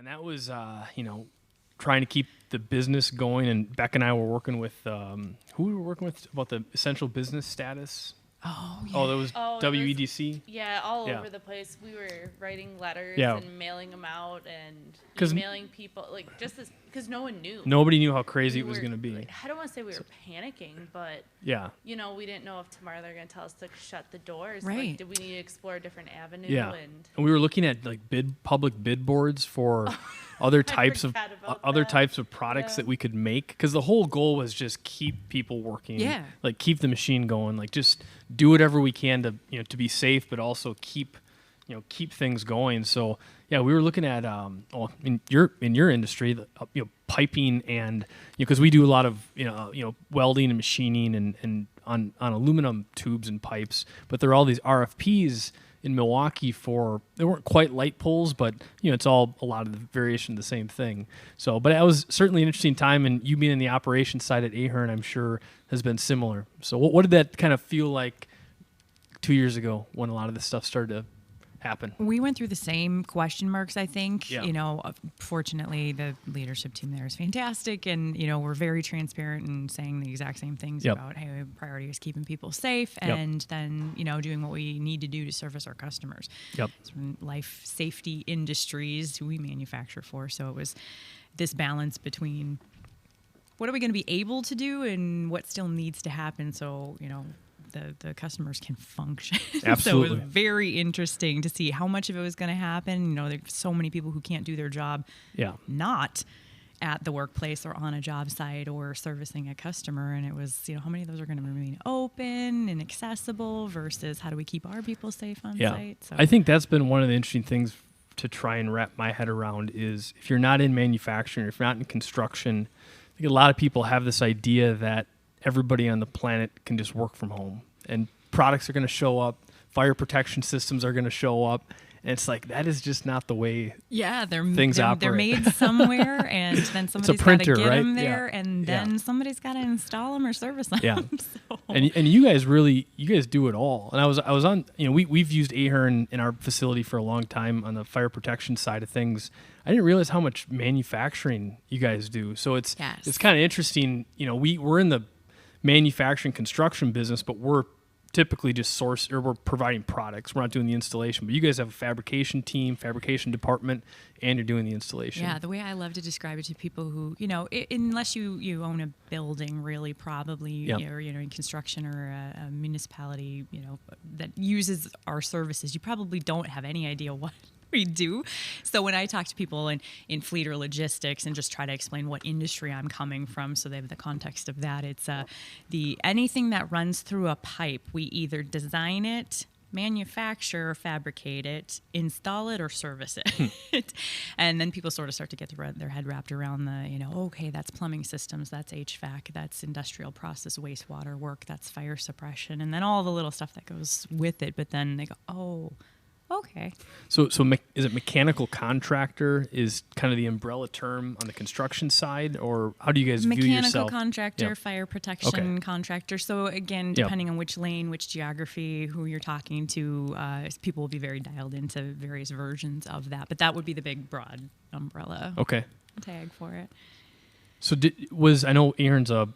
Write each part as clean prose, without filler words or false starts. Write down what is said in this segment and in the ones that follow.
And that was, trying to keep the business going. And Beck and I were working with, who we were working with about the essential business status. Oh, yeah. Oh, that was WEDC? All over the place. We were writing letters Yeah. and mailing them out and 'Cause emailing people, because no one knew. Nobody knew how crazy it was going to be. I don't want to say we were panicking, but Yeah. we didn't know if tomorrow they're going to tell us to shut the doors. Right. Like, did we need to explore a different avenue? Yeah. And we were looking at like public bid boards for other types of forgot about other that. types of products that we could make, because the whole goal was just keep people working. Yeah. Like keep the machine going. Like just do whatever we can to to be safe, but also keep things going. So yeah, we were looking at in your industry, piping, and because we do a lot of welding and machining and on aluminum tubes and pipes, but there are all these RFPs in Milwaukee they weren't quite light poles, but it's all a lot of the variation of the same thing. So, but it was certainly an interesting time, and you being in the operations side at Ahern, I'm sure has been similar. So what did that kind of feel like 2 years ago when a lot of this stuff started to happen? We went through the same question marks, I think. Yeah. Fortunately, the leadership team there is fantastic, and we're very transparent and saying the exact same things Yep. about, hey, priority is keeping people safe, Yep. and then doing what we need to do to service our customers. Yep. It's from life safety industries who we manufacture for, so it was this balance between what are we going to be able to do and what still needs to happen, so the customers can function. Absolutely. So it was very interesting to see how much of it was going to happen. There's so many people who can't do their job not at the workplace or on a job site or servicing a customer. And it was, how many of those are going to remain open and accessible versus how do we keep our people safe on site? So I think that's been one of the interesting things to try and wrap my head around is if you're not in manufacturing, if you're not in construction, I think a lot of people have this idea that everybody on the planet can just work from home and products are going to show up, fire protection systems are going to show up, and it's like that is just not the way things operate. They're made somewhere, and then somebody's got to get them there, and then somebody's got to install them or service them. Yeah, So. and you guys do it all. And I was on we've used Ahern in our facility for a long time on the fire protection side of things. I didn't realize how much manufacturing you guys do. So it's kind of interesting. We're in the manufacturing construction business, but we're typically just we're providing products. We're not doing the installation, but you guys have a fabrication team, fabrication department, and you're doing the installation. Yeah, the way I love to describe it to people who, unless you own a building, really, probably, or in construction or a municipality, that uses our services, you probably don't have any idea what we do. So when I talk to people in fleet or logistics and just try to explain what industry I'm coming from so they have the context of that, it's anything that runs through a pipe, we either design it, manufacture, fabricate it, install it, or service it. And then people sort of start to get their head wrapped around okay, that's plumbing systems, that's HVAC, that's industrial process wastewater work, that's fire suppression, and then all the little stuff that goes with it. But then they go, oh, okay. So is it mechanical contractor is kind of the umbrella term on the construction side, or how do you guys view yourself? Mechanical contractor, fire protection contractor. So again, depending on which lane, which geography, who you're talking to, people will be very dialed into various versions of that. But that would be the big broad umbrella tag for it. So I know Ahern's a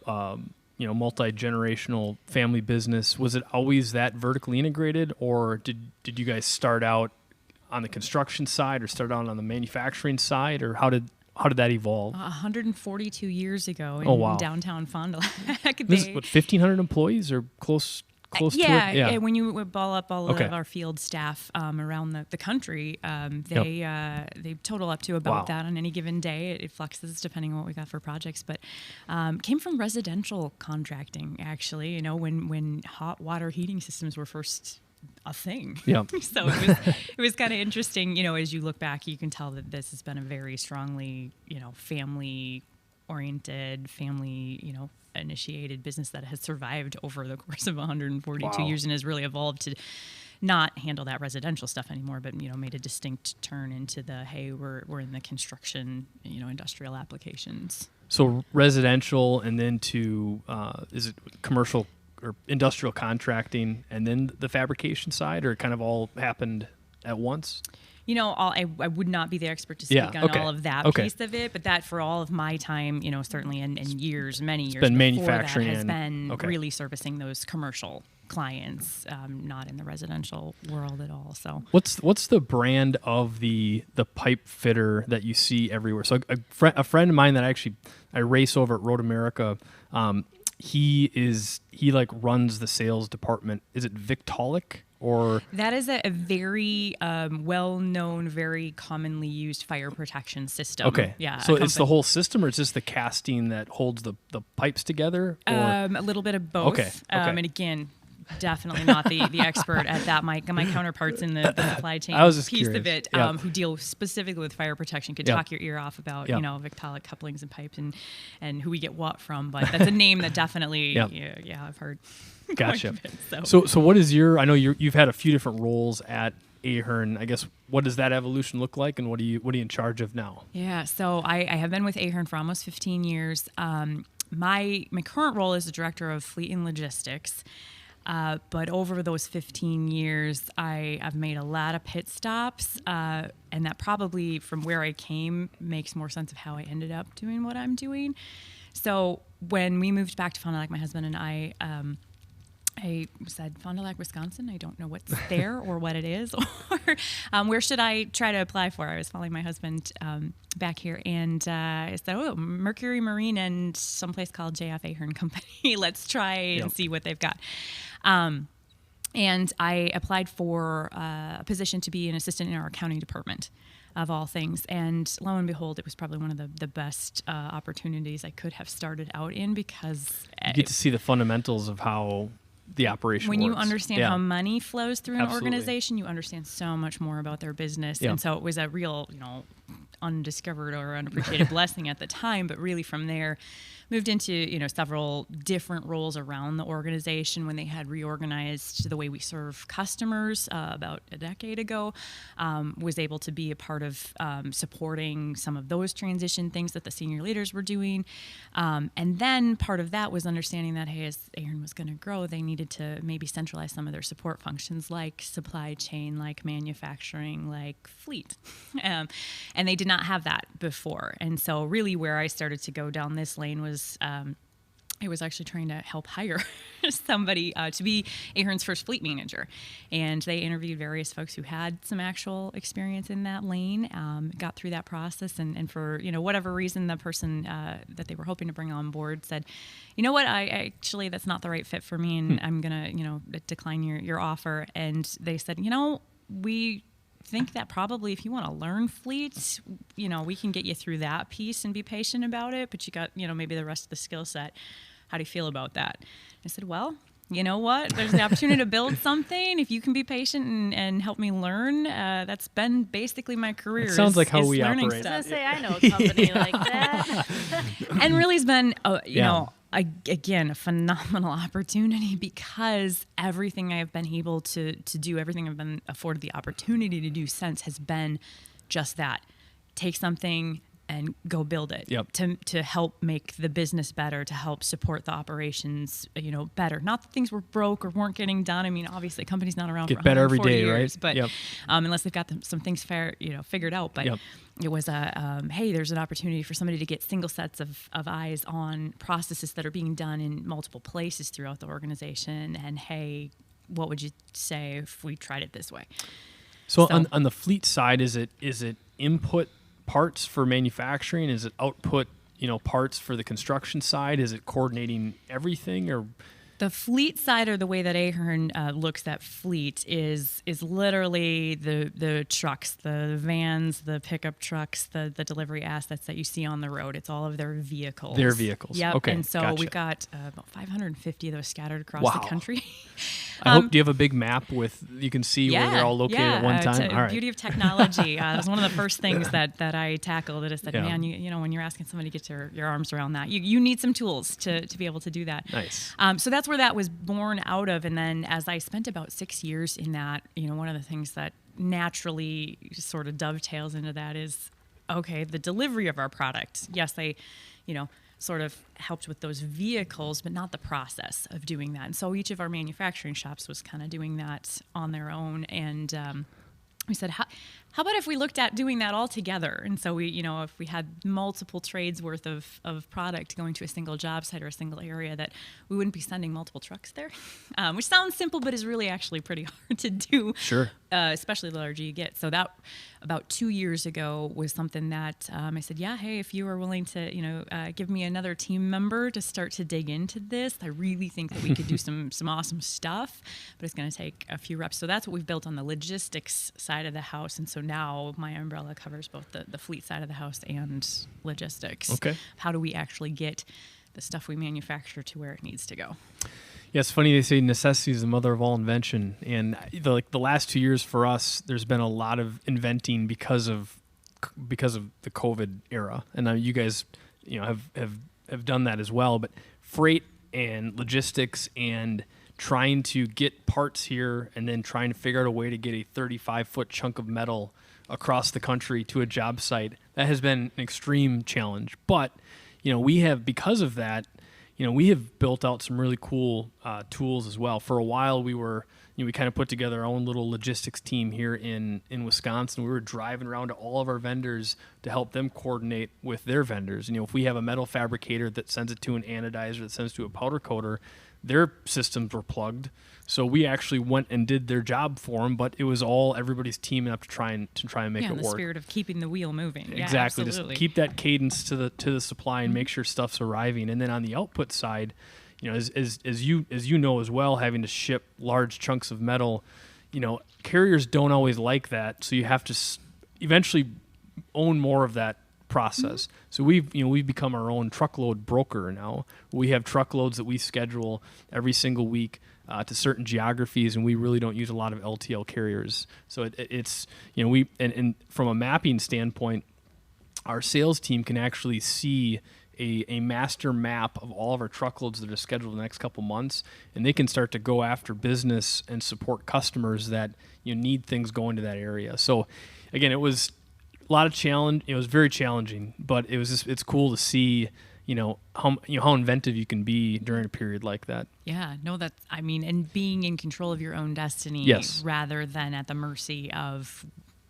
multi-generational family business. Was it always that vertically integrated, or did you guys start out on the construction side or start out on the manufacturing side, or how did that evolve? 142 years ago in downtown Fond du Lac. This is 1,500 employees or close to it? Yeah, when you ball up all of our field staff around the country, they total up to about that on any given day. It fluxes depending on what we got for projects, but came from residential contracting, actually, when hot water heating systems were first a thing. Yeah. So it was kind of interesting, as you look back, you can tell that this has been a very strongly, family oriented, family, initiated business that has survived over the course of 142 years and has really evolved to not handle that residential stuff anymore, but made a distinct turn into the we're in the construction, industrial applications. So residential, and then to is it commercial or industrial contracting, and then the fabrication side, or it kind of all happened at once? I would not be the expert to speak on all of that piece of it, but that for all of my time, certainly in years, many years been before manufacturing that has been really servicing those commercial clients, not in the residential world at all. So what's the brand of the pipe fitter that you see everywhere? So a friend of mine that I race over at Road America, he runs the sales department. Is it Victaulic? Or that is a very well-known, very commonly used fire protection system. Okay. Yeah. So it's the whole system, or it's just the casting that holds the pipes together? Or? A little bit of both. Okay. And again, definitely not the expert at that. My counterparts in the supply chain piece curious. of it, who deal specifically with fire protection, could talk your ear off about Victaulic couplings and pipes and who we get what from. But that's a name that definitely, I've heard. Gotcha. So what is I know you've had a few different roles at Ahern. I guess, what does that evolution look like, and what are you in charge of now? Yeah, so I have been with Ahern for almost 15 years. My current role is the director of fleet and logistics. But over those 15 years, I've made a lot of pit stops, and that probably from where I came makes more sense of how I ended up doing what I'm doing. So when we moved back to Fond du Lac, my husband and I said, Fond du Lac, Wisconsin, I don't know what's there or what it is, or where should I try to apply for? I was following my husband back here, and I said, Mercury Marine and someplace called JF Ahern Company. Let's try and see what they've got. And I applied for a position to be an assistant in our accounting department, of all things. And lo and behold, it was probably one of the best opportunities I could have started out in, because you get to see the fundamentals of how the operation when works. you understand how money flows through an Absolutely. organization, you understand so much more about their business. And so it was a real, undiscovered or unappreciated blessing at the time, but really from there moved into several different roles around the organization when they had reorganized the way we serve customers about a decade ago. Was able to be a part of supporting some of those transition things that the senior leaders were doing, and then part of that was understanding that as Ahern was going to grow, they needed to maybe centralize some of their support functions, like supply chain, like manufacturing, like fleet, and they did not have that before. And so really where I started to go down this lane was I was actually trying to help hire somebody to be Ahern's first fleet manager. And they interviewed various folks who had some actual experience in that lane, got through that process, and for whatever reason, the person that they were hoping to bring on board said, you know what, I actually, that's not the right fit for me, and I'm going to decline your offer. And they said, we think that probably if you want to learn fleet, we can get you through that piece and be patient about it, but you got, maybe the rest of the skill set. How do you feel about that? I said, well, you know what? There's the opportunity to build something. If you can be patient and help me learn, that's been basically my career. It sounds like how we operate. I was going to say, I know a company like that. And really has been, again, a phenomenal opportunity, because everything I have been able to do, everything I've been afforded the opportunity to do since has been just that. Take something and go build it to help make the business better, to help support the operations, better. Not that things were broke or weren't getting done. I mean, obviously, a company's not around for 140 better every day, years, right? But unless they've got some things figured out. But it was hey, there's an opportunity for somebody to get single sets of eyes on processes that are being done in multiple places throughout the organization. And hey, what would you say if we tried it this way? So on the fleet side, is it input parts for manufacturing? Is it output, parts for the construction side? Is it coordinating everything? Or the fleet side, or the way that Ahern looks at fleet, is literally the trucks, the vans, the pickup trucks, the delivery assets that you see on the road. It's all of their vehicles. Their vehicles. Yep. Okay. And so gotcha. we've got about 550 of those scattered across the country. I hope, do you have a big map with, you can see where they're all located at one time? All right. Beauty of technology. It was one of the first things that I tackled. I said, man, when you're asking somebody to get your arms around that, you need some tools to be able to do that. Nice. So that's where that was born out of. And then as I spent about 6 years in that, one of the things that naturally sort of dovetails into that is, okay, the delivery of our product. Yes, they, sort of helped with those vehicles, but not the process of doing that. And so each of our manufacturing shops was kind of doing that on their own. And we said, how about if we looked at doing that all together? And so we, if we had multiple trades worth of product going to a single job site or a single area, that we wouldn't be sending multiple trucks there, which sounds simple, but is really actually pretty hard to do. Sure. Especially the larger you get. So that about 2 years ago was something that I said, yeah, hey, if you are willing to, give me another team member to start to dig into this, I really think that we could do some awesome stuff, but it's going to take a few reps. So that's what we've built on the logistics side of the house. And so now my umbrella covers both the fleet side of the house and logistics. Okay. How do we actually get the stuff we manufacture to where it needs to go? Yeah, it's funny they say necessity is the mother of all invention, and the last 2 years for us, there's been a lot of inventing because of the COVID era, and you guys, have done that as well. But freight and logistics and trying to get parts here, and then trying to figure out a way to get a 35-foot chunk of metal across the country to a job site, that has been an extreme challenge. But we have, because of that, we have built out some really cool tools as well. For a while, we kind of put together our own little logistics team here in Wisconsin. We were driving around to all of our vendors to help them coordinate with their vendors. If we have a metal fabricator that sends it to an anodizer, that sends it to a powder coater, their systems were plugged. So we actually went and did their job for them, but it was all everybody's teaming up to try and make it in work. the spirit of keeping the wheel moving. Exactly. Yeah, absolutely. Just keep that cadence to the supply and make sure stuff's arriving. And then on the output side, as you know as well, having to ship large chunks of metal, carriers don't always like that. So you have to eventually own more of that process. So we've become our own truckload broker now. We have truckloads that we schedule every single week to certain geographies, and we really don't use a lot of LTL carriers. So it's and from a mapping standpoint, our sales team can actually see a master map of all of our truckloads that are scheduled the next couple months, and they can start to go after business and support customers that need things going to that area. So again, it was a lot of challenge. It was very challenging, but it's cool to see how inventive you can be during a period like that. Yeah, no, and being in control of your own destiny, yes, rather than at the mercy of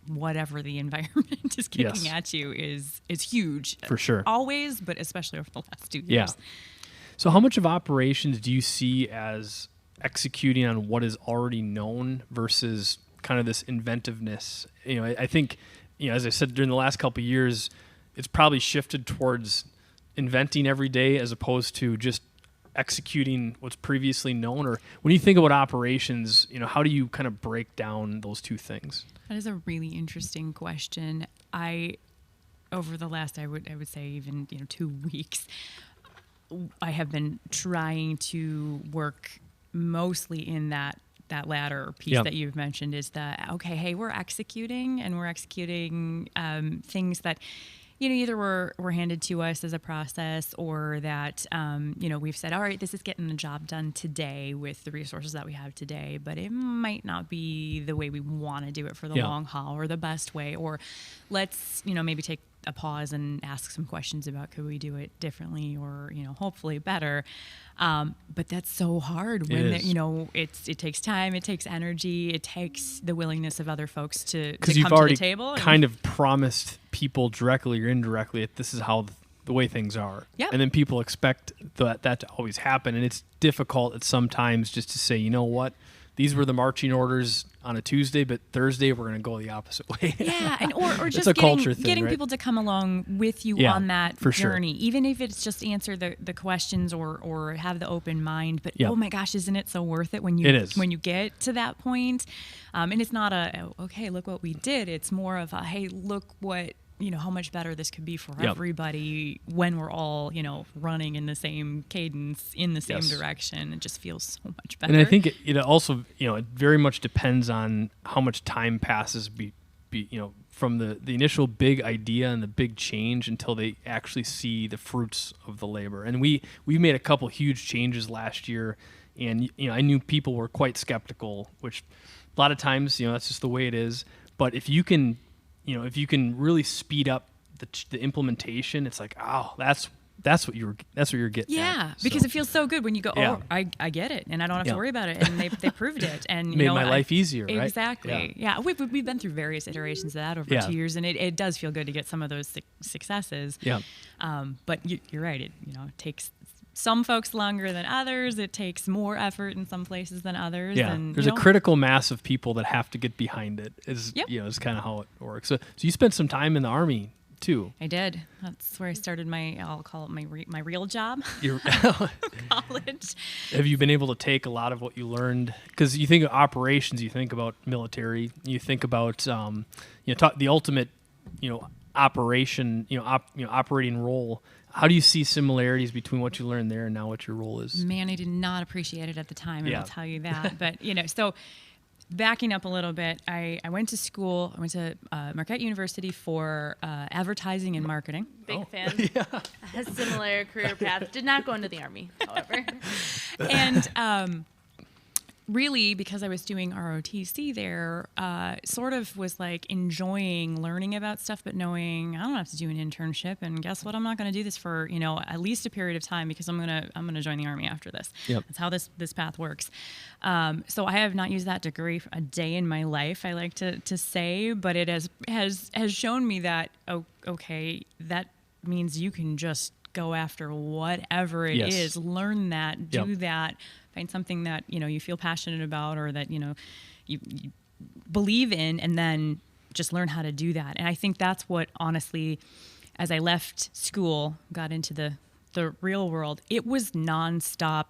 whatever the environment is kicking yes, at you is huge. For sure. Always, but especially over the last 2 years. Yeah. So how much of operations do you see as executing on what is already known versus kind of this inventiveness? I think, as I said, during the last couple of years, it's probably shifted towards inventing every day as opposed to just executing what's previously known. Or when you think about operations, how do you kind of break down those two things? That is a really interesting question. Over the last, I would say even 2 weeks, I have been trying to work mostly in that latter piece that you've mentioned, is that, okay, hey, we're executing things that either were handed to us as a process, or that we've said, all right, this is getting the job done today with the resources that we have today, but it might not be the way we want to do it for the long haul, or the best way, or let's maybe take a pause and ask some questions about, could we do it differently, or hopefully better. But that's so hard when it takes time, it takes energy, it takes the willingness of other folks to come to the table. Because you've already kind of promised people directly or indirectly that this is how the way things are. Yep. And then people expect that to always happen, and it's difficult at some times just to say, what, these were the marching orders on a Tuesday, but Thursday we're going to go the opposite way. Yeah, and or just getting right? people to come along with you on that journey, sure, even if it's just answer the questions or have the open mind. But oh my gosh, isn't it so worth it when you get to that point? And it's not okay, look what we did. It's more of hey, look what. How much better this could be for everybody when we're all, running in the same cadence, in the same direction. It just feels so much better. And I think it also, it very much depends on how much time passes from the initial big idea and the big change until they actually see the fruits of the labor. And we made a couple huge changes last year, and, I knew people were quite skeptical, which a lot of times, that's just the way it is. But if you can really speed up the implementation, it's like, oh, that's that's what you're getting. Yeah, at. because it feels so good when you go, Yeah. I get it, and I don't have to worry about it, and they proved it, and you Made know, my life easier, right? Exactly. Yeah, we've been through various iterations of that over 2 years, and it does feel good to get some of those successes. Yeah. But you're right. It takes some folks longer than others. It takes more effort in some places than others. Yeah, and, there's a critical mass of people that have to get behind it. Is is kind of how it works. So you spent some time in the Army too. I did. That's where I started I'll call it my real job. College. Have you been able to take a lot of what you learned? Because you think of operations, you think about military, you think about the ultimate operation, operating role. How do you see similarities between what you learned there and now what your role is? Man, I did not appreciate it at the time, and I'll tell you that. But so backing up a little bit, I went to school. I went to Marquette University for advertising and marketing. Big fan. A similar career path. Did not go into the Army, however. And really, because I was doing ROTC there, sort of was like enjoying learning about stuff, but knowing I don't have to do an internship. And guess what? I'm not going to do this for at least a period of time, because I'm gonna join the Army after this. Yep. That's how this path works. So I have not used that degree a day in my life, I like to say, but it has shown me that okay, that means you can just go after whatever it is, learn that, do that. Find something that you feel passionate about, or that you believe in, and then just learn how to do that. And I think that's what, honestly, as I left school, got into the real world, it was nonstop.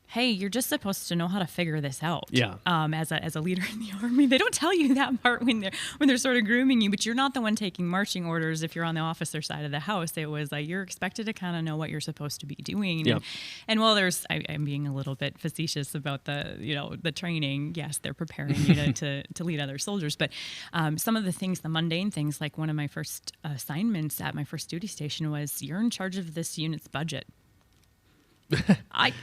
Hey, you're just supposed to know how to figure this out. Yeah. As a leader in the Army, they don't tell you that part when they're sort of grooming you, but you're not the one taking marching orders if you're on the officer side of the house. It was like you're expected to kind of know what you're supposed to be doing. Yep. And while I'm being a little bit facetious about the training. Yes, they're preparing you to lead other soldiers, but some of the things, the mundane things, like one of my first assignments at my first duty station was, you're in charge of this unit's budget. I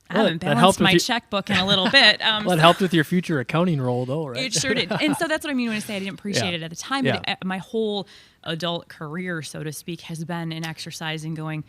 haven't balanced my checkbook in a little bit. Well, it helped with your future accounting role, though, right? It sure did. And so that's what I mean when I say I didn't appreciate it at the time. Yeah. But my whole adult career, so to speak, has been an exercise in going,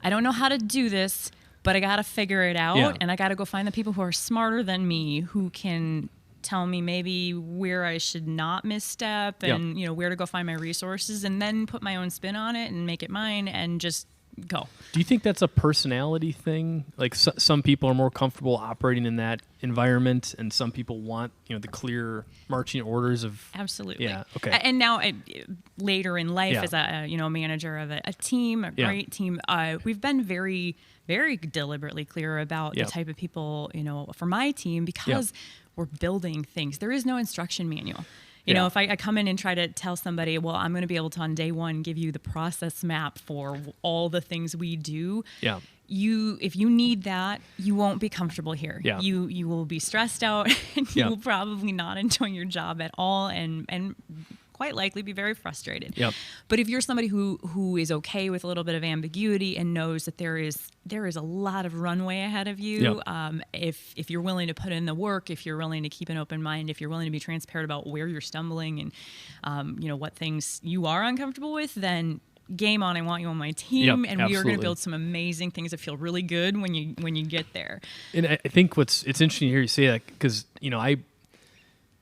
I don't know how to do this, but I got to figure it out. And I got to go find the people who are smarter than me, who can tell me maybe where I should not misstep, and where to go find my resources, and then put my own spin on it and make it mine, and just go. Do you think that's a personality thing? Like some people are more comfortable operating in that environment, and some people want the clear marching orders of. Absolutely. Yeah. Okay. And now later in life, as a manager of a team, a great team, we've been very, very deliberately clear about the type of people for my team, because we're building things. There is no instruction manual. If I come in and try to tell somebody, well, I'm going to be able to on day one give you the process map for all the things we do. Yeah. If you need that, you won't be comfortable here. Yeah. You will be stressed out, and you will probably not enjoy your job at all, and quite likely be very frustrated. Yep. But if you're somebody who is okay with a little bit of ambiguity and knows that there is a lot of runway ahead of you, if you're willing to put in the work, if you're willing to keep an open mind, if you're willing to be transparent about where you're stumbling and what things you are uncomfortable with, then game on. I want you on my team, and we are going to build some amazing things that feel really good when you get there. And I think it's interesting to hear you say that, because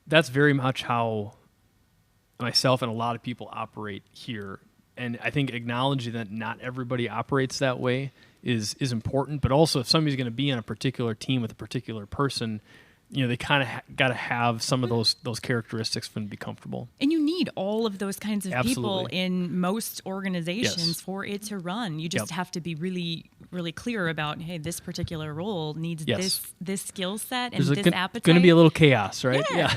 that's very much how myself and a lot of people operate here. And I think acknowledging that not everybody operates that way is important. But also, if somebody's going to be on a particular team with a particular person, they kind of got to have some of those characteristics for them to be comfortable. And you need all of those kinds of people in most organizations for it to run. You just have to be really, really clear about, hey, this particular role needs this skill set and this appetite. Going to be a little chaos, right? Yeah.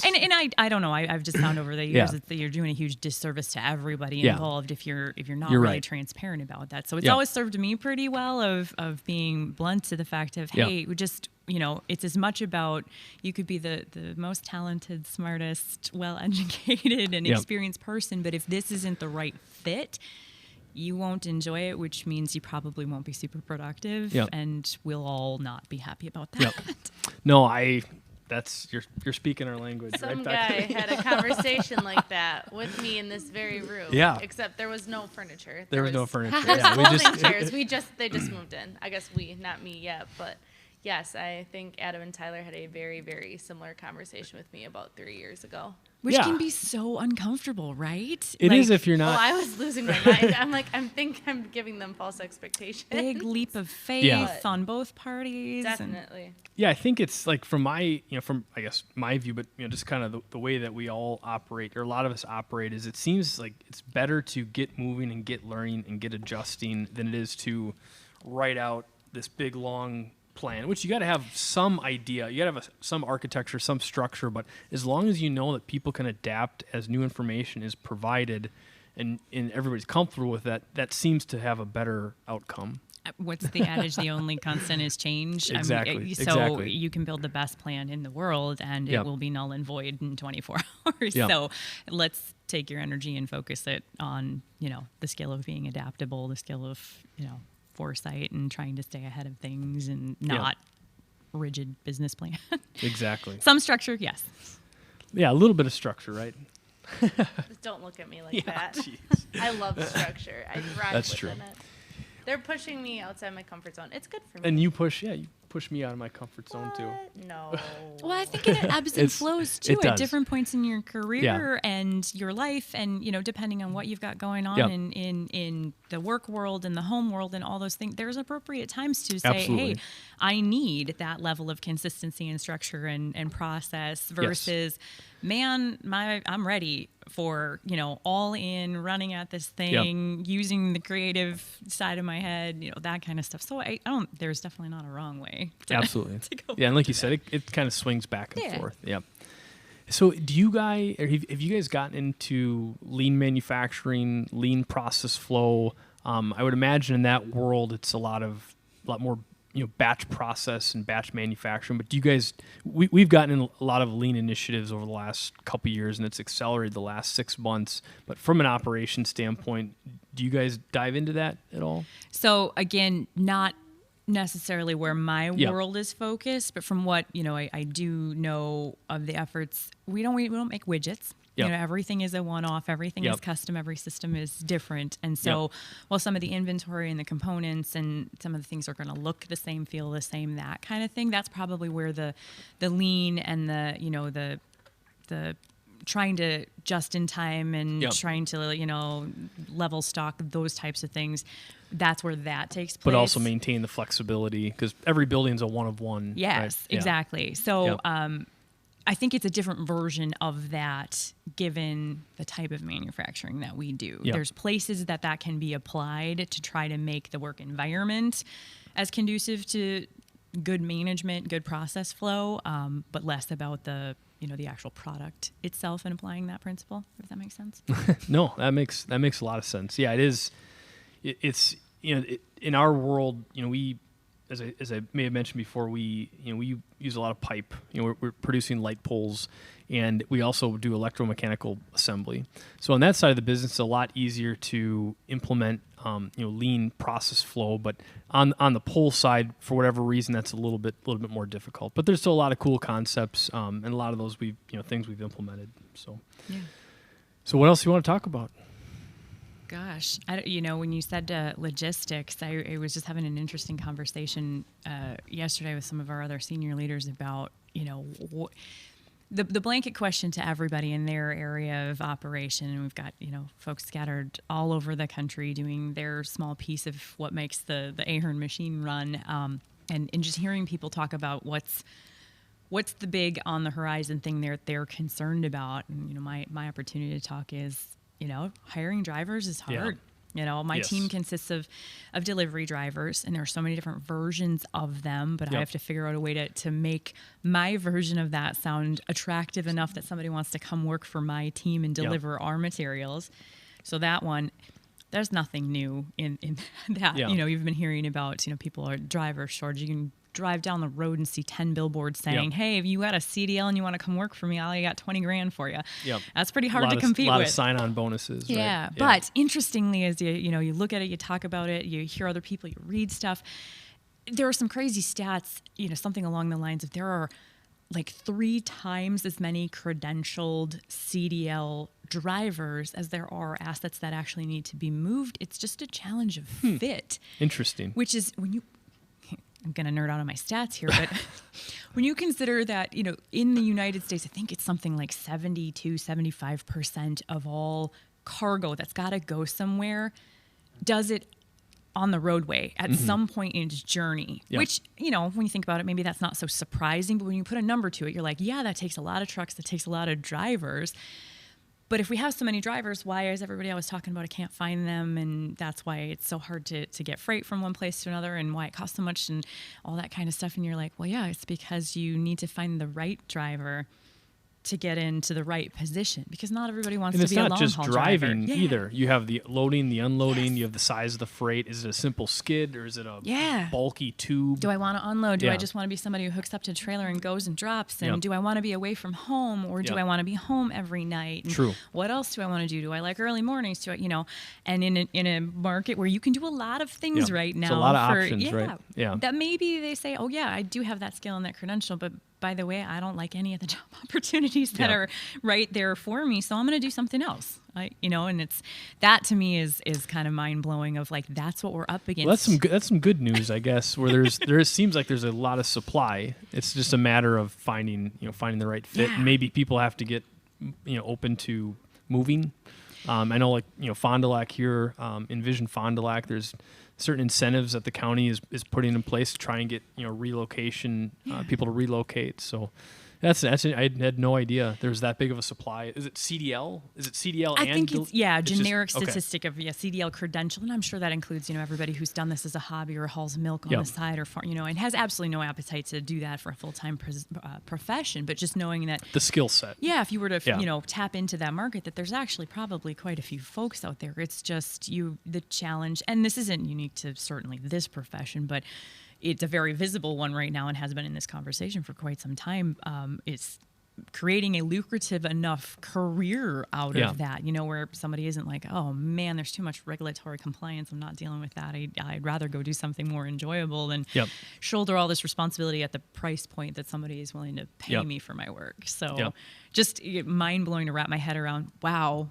and I don't know. I've just found over the years that you're doing a huge disservice to everybody involved if you're not really transparent about that. So it's always served me pretty well of being blunt to the fact of, hey, we just. It's as much about you could be the most talented, smartest, well-educated, and experienced person, but if this isn't the right fit, you won't enjoy it, which means you probably won't be super productive, and we'll all not be happy about that. No, I you're speaking our language. Some right guy had a conversation like that with me in this very room. Yeah. Except there was no furniture. There was no furniture. There was Yeah, folding chairs. They just moved in. I guess not me yet, but yes, I think Adam and Tyler had a very, very similar conversation with me about 3 years ago. Which Yeah. can be so uncomfortable, right? It is if you're Oh, not. I was losing my mind. I'm giving them false expectations. Big leap of faith Yeah. on both parties. Definitely. Yeah, I think it's like from I guess my view, but just kind of the way that we all operate, or a lot of us operate, is it seems like it's better to get moving and get learning and get adjusting than it is to write out this big long plan, which you got to have some idea. You got to have some architecture, some structure, but as long as you know that people can adapt as new information is provided and everybody's comfortable with that, that seems to have a better outcome. What's the adage? The only constant is change. Exactly. So Exactly. you can build the best plan in the world, and it will be null and void in 24 hours. Yep. So let's take your energy and focus it on, the skill of being adaptable, the skill of, foresight and trying to stay ahead of things and not rigid business plan. Exactly. Some structure, yes. Yeah, a little bit of structure, right? Just don't look at me like that. Jeez. I love structure. I thrive That's within true. it. They're pushing me outside my comfort zone. It's good for me. And you push me out of my comfort zone too. What? No. Well, I think it ebbs and It's- flows it too does. at different points in your career and your life, and depending on what you've got going on Yep. in the work world and the home world and all those things. There's appropriate times to say, Absolutely. hey, I need that level of consistency and structure and process versus, man, I'm ready for all in running at this thing, using the creative side of my head, that kind of stuff. So I don't. There's definitely not a wrong way. Absolutely. to go Yeah, and like you said, it kind of swings back and Yeah. forth. Yep. So do you guys, or have you guys gotten into lean manufacturing, lean process flow? I would imagine in that world, it's a lot more, batch process and batch manufacturing. But do you guys, we've gotten in a lot of lean initiatives over the last couple of years, and it's accelerated the last 6 months. But from an operation standpoint, do you guys dive into that at all? So again, not necessarily where my Yep. world is focused, but from what I do know of the efforts, we don't make widgets. Yep. Everything is a one-off. Everything is Yep. custom. Every system is different. And so, while some of the inventory and the components and some of the things are going to look the same, feel the same, that kind of thing, that's probably where the lean and the trying to just in time and Yep. trying to level stock, those types of things, that's where that takes place. But also maintain the flexibility, because every building's a one of one. Yes, right? Yeah. exactly. So Yep. I think it's a different version of that given the type of manufacturing that we do. Yep. There's places that can be applied to try to make the work environment as conducive to good management, good process flow, but less about the actual product itself and applying that principle, if that makes sense. No, that makes a lot of sense. Yeah, it is. It's in our world, we, as I may have mentioned before, we use a lot of pipe. We're producing light poles, and we also do electromechanical assembly. So on that side of the business, it's a lot easier to implement lean process flow. But on the pole side, for whatever reason, that's a little bit more difficult. But there's still a lot of cool concepts, and a lot of those things we've implemented. So Yeah. So what else do you want to talk about? Gosh, when you said logistics, I was just having an interesting conversation yesterday with some of our other senior leaders about, the blanket question to everybody in their area of operation. And we've got, folks scattered all over the country doing their small piece of what makes the Ahern machine run. And just hearing people talk about what's the big on the horizon thing they're concerned about. And, my opportunity to talk is, hiring drivers is hard. My Yes. team consists of delivery drivers, and there are so many different versions of them, but I have to figure out a way to make my version of that sound attractive enough that somebody wants to come work for my team and deliver our materials. So that one, there's nothing new in that. Yeah. You've been hearing about, people are driver shortage. You can drive down the road and see 10 billboards saying, hey, if you got a CDL and you want to come work for me, I got $20,000 for you. Yep. That's pretty hard to compete with. A lot with. of sign-on bonuses. Right? Yeah, but interestingly, as you look at it, you talk about it, you hear other people, you read stuff. There are some crazy stats. Something along the lines of there are like 3 times as many credentialed CDL drivers as there are assets that actually need to be moved. It's just a challenge of fit. Interesting. Which is I'm going to nerd out on my stats here, but when you consider that, in the United States, I think it's something like 75% of all cargo that's got to go somewhere does it on the roadway at some point in its journey, which, when you think about it, maybe that's not so surprising, but when you put a number to it, you're like, yeah, that takes a lot of trucks, that takes a lot of drivers. But if we have so many drivers, why is everybody always talking about I can't find them? And that's why it's so hard to get freight from one place to another, and why it costs so much and all that kind of stuff. And you're like, well, yeah, it's because you need to find the right driver to get into the right position, because not everybody wants to be a long haul driver. And it's not just driving either. You have the loading, the unloading, you have the size of the freight. Is it a simple skid, or is it a bulky tube? Do I want to unload? Do I just want to be somebody who hooks up to a trailer and goes and drops? And do I want to be away from home, or do I want to be home every night? And True. What else do I want to do? Do I like early mornings? Do I, and in a market where you can do a lot of things right now. It's a lot of options, right? Yeah. That maybe they say, oh yeah, I do have that skill and that credential, but by the way, I don't like any of the job opportunities that are right there for me, so I'm going to do something else. And it's that to me is kind of mind blowing. Of like, that's what we're up against. Well, that's some good news, I guess. Where there seems like there's a lot of supply. It's just a matter of finding the right fit. Yeah. Maybe people have to get open to moving. I know, like, Fond du Lac here, Envision Fond du Lac. There's certain incentives that the county is putting in place to try and get relocation, people to relocate. So that's I had no idea there was that big of a supply. Is it CDL? Is it CDL? I think it's generic just, statistic of CDL credential, and I'm sure that includes everybody who's done this as a hobby or hauls milk on the side, or and has absolutely no appetite to do that for a full-time profession. But just knowing that the skill set. Yeah, if you were to tap into that market, that there's actually probably quite a few folks out there. It's just the challenge, and this isn't unique to certainly this profession, but it's a very visible one right now and has been in this conversation for quite some time. It's creating a lucrative enough career out of that, where somebody isn't like, oh man, there's too much regulatory compliance, I'm not dealing with that. I'd rather go do something more enjoyable than shoulder all this responsibility at the price point that somebody is willing to pay me for my work. So just mind blowing to wrap my head around. Wow.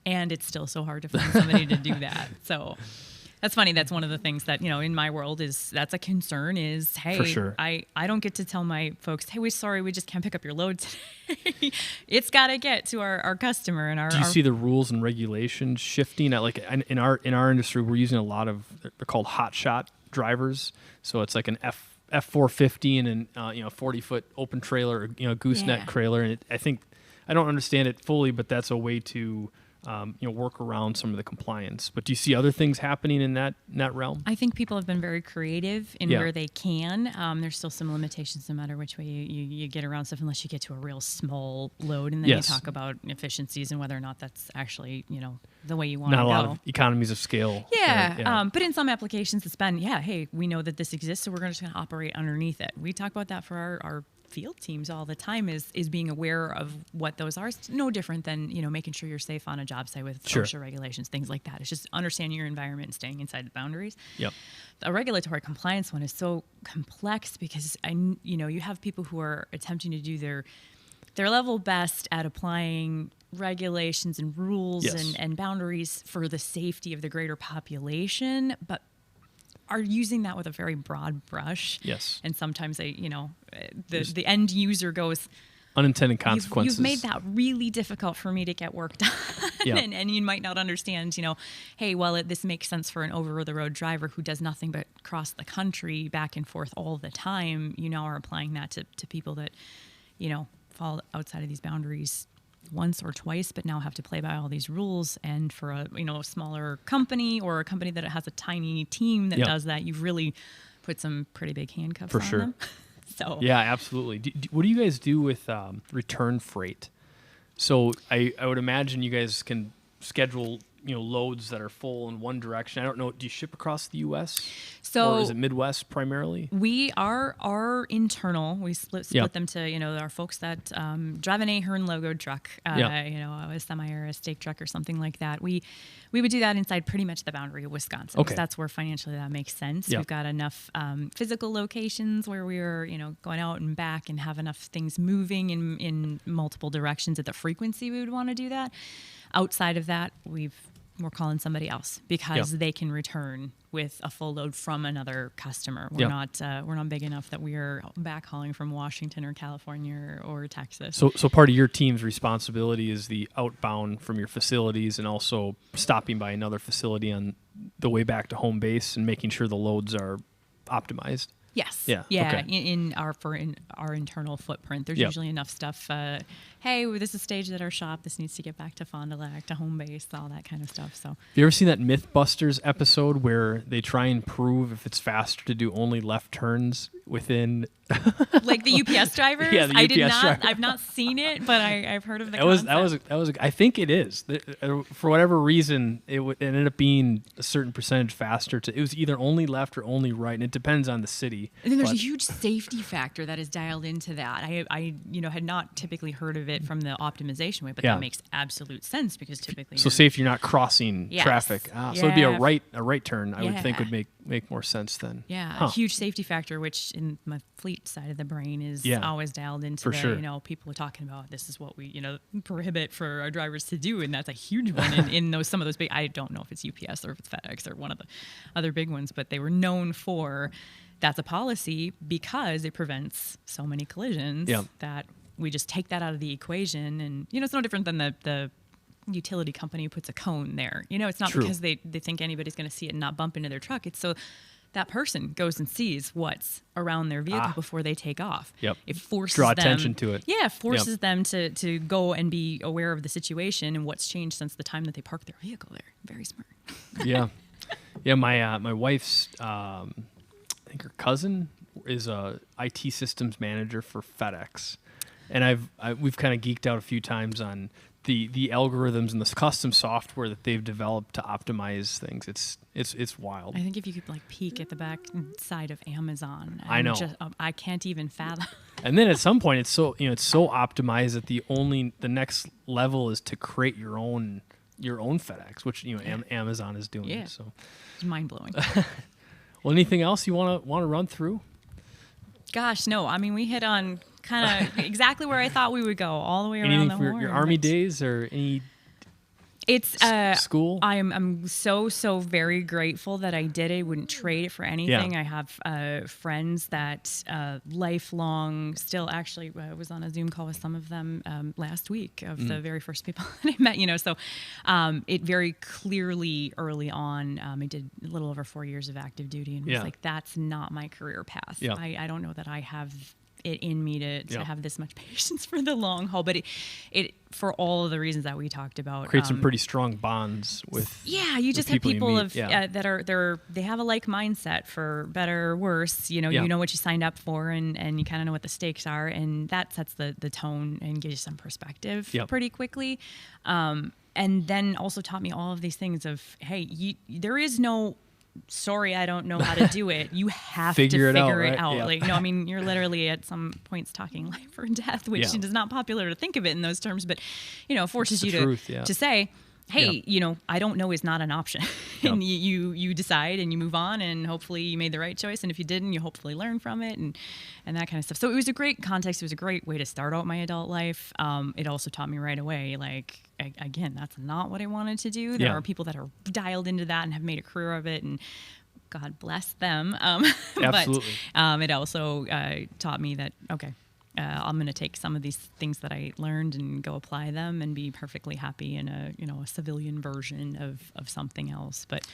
And it's still so hard to find somebody to do that. So that's funny. That's one of the things that, in my world that's a concern is, hey, for sure. I don't get to tell my folks, hey, we just can't pick up your load today. It's got to get to our customer. And do you see the rules and regulations shifting? Like in our industry, we're using a lot of, they're called hot shot drivers. So it's like an F450 and an 40-foot open trailer, or gooseneck trailer. And I don't understand it fully, but that's a way to work around some of the compliance. But do you see other things happening in that realm? I think people have been very creative in where they can. There's still some limitations no matter which way you get around stuff, unless you get to a real small load, and then you talk about efficiencies and whether or not that's actually the way you want to go. Not a lot of economies of scale. But in some applications it's been hey, we know that this exists, so we're just going to operate underneath it. We talk about that for our field teams all the time, is being aware of what those are. It's no different than making sure you're safe on a job site with OSHA regulations, things like that. It's just understanding your environment and staying inside the boundaries. A regulatory compliance one is so complex because you have people who are attempting to do their level best at applying regulations and rules and boundaries for the safety of the greater population, but are using that with a very broad brush. Yes. And sometimes the end user goes, unintended consequences. You've made that really difficult for me to get work done. And you might not understand, hey, well, this makes sense for an over-the-road driver who does nothing but cross the country back and forth all the time. You now are applying that to people that, fall outside of these boundaries once or twice, but now have to play by all these rules. And for a smaller company, or a company that has a tiny team that does that, you've really put some pretty big handcuffs on them. So yeah, absolutely. What do you guys do with return freight? So I would imagine you guys can schedule loads that are full in one direction. I don't know. Do you ship across the U.S. So or is it Midwest primarily? We are internal. We split them to our folks that drive an Ahern logoed truck, a semi or a stake truck or something like that. We would do that inside pretty much the boundary of Wisconsin. Okay. That's where financially that makes sense. Yep. We've got enough physical locations where we're going out and back and have enough things moving in multiple directions at the frequency we would want to do that. Outside of that, we're calling somebody else because they can return with a full load from another customer. We're not big enough that we are backhauling from Washington or California or Texas. So part of your team's responsibility is the outbound from your facilities and also stopping by another facility on the way back to home base and making sure the loads are optimized. Yes. Yeah. Yeah. Okay. In our internal footprint, there's usually enough stuff. Hey, this is staged at our shop. This needs to get back to Fond du Lac, to home base, all that kind of stuff. So, have you ever seen that Mythbusters episode where they try and prove if it's faster to do only left turns within? Like the UPS drivers? Yeah, the UPS driver. I've not seen it, but I've heard of the concept. That was. I think it is. For whatever reason, it ended up being a certain percentage faster. It was either only left or only right, and it depends on the city. And then there's a huge safety factor that is dialed into that. I had not typically heard of it from the optimization way, but that makes absolute sense because typically. So say if you're not crossing traffic, so it'd be a right turn. I would think would make more sense then. Yeah, a huge safety factor, which in my fleet side of the brain is always dialed into for sure. People are talking about this is what we prohibit for our drivers to do, and that's a huge one in some of those big. I don't know if it's UPS or if it's FedEx or one of the other big ones, but they were known for. That's a policy because it prevents so many collisions that we just take that out of the equation. And, it's no different than the utility company who puts a cone there. It's not because they think anybody's going to see it and not bump into their truck. It's so that person goes and sees what's around their vehicle before they take off. Yep. It forces Draw them, attention to it. Yeah, forces them to go and be aware of the situation and what's changed since the time that they parked their vehicle there. Very smart. Yeah. Yeah, my wife's... I think her cousin is a IT systems manager for FedEx, and we've kind of geeked out a few times on the algorithms and the custom software that they've developed to optimize things. It's wild. I think if you could peek at the back side of Amazon, I know. I can't even fathom. And then at some point, it's so optimized that the next level is to create your own FedEx, which Amazon is doing. Yeah. So it's mind blowing. Well, anything else you want to run through? Gosh, no. I mean, we hit on kind of exactly where I thought we would go, all the way around Anything the for horn. your Army days or any It's school? I'm so very grateful that I did it. Wouldn't trade it for anything. Yeah. I have friends that lifelong still actually was on a Zoom call with some of them last week of the very first people that I met. So it very clearly early on I did a little over 4 years of active duty and was like, that's not my career path. Yeah. I don't know that I have it in me to have this much patience for the long haul, but it for all of the reasons that we talked about, create some pretty strong bonds with. Yeah, you just have people that they have a like mindset for better or worse. You know what you signed up for, and you kind of know what the stakes are, and that sets the tone and gives you some perspective pretty quickly. And then also taught me all of these things of, hey, there is no. Sorry, I don't know how to do it. You have to figure it out. Right? Yeah. Like, you're literally at some points talking life or death, which is not popular to think of it in those terms, but, forces you to say, hey, I don't know is not an option. And you decide and you move on, and hopefully you made the right choice. And if you didn't, you hopefully learn from it and that kind of stuff. So it was a great context. It was a great way to start out my adult life. It also taught me right away, like, again, that's not what I wanted to do. There are people that are dialed into that and have made a career of it, and God bless them. Absolutely. But it also taught me that, okay, I'm going to take some of these things that I learned and go apply them and be perfectly happy in a civilian version of something else. But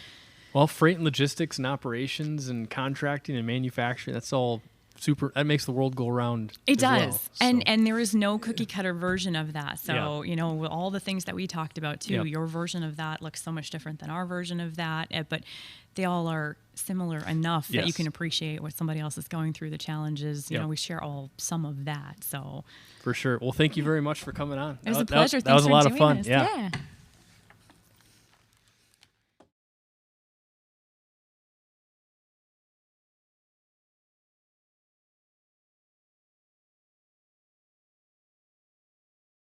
freight and logistics and operations and contracting and manufacturing, that's all super. That makes the world go around. It does. Well, and there is no cookie cutter version of that. So, with all the things that we talked about too, your version of that looks so much different than our version of that. But they all are similar enough that you can appreciate what somebody else is going through, the challenges. We share some of that. So for sure. Well, thank you very much for coming on. It was a pleasure. That was a lot of fun. Yeah.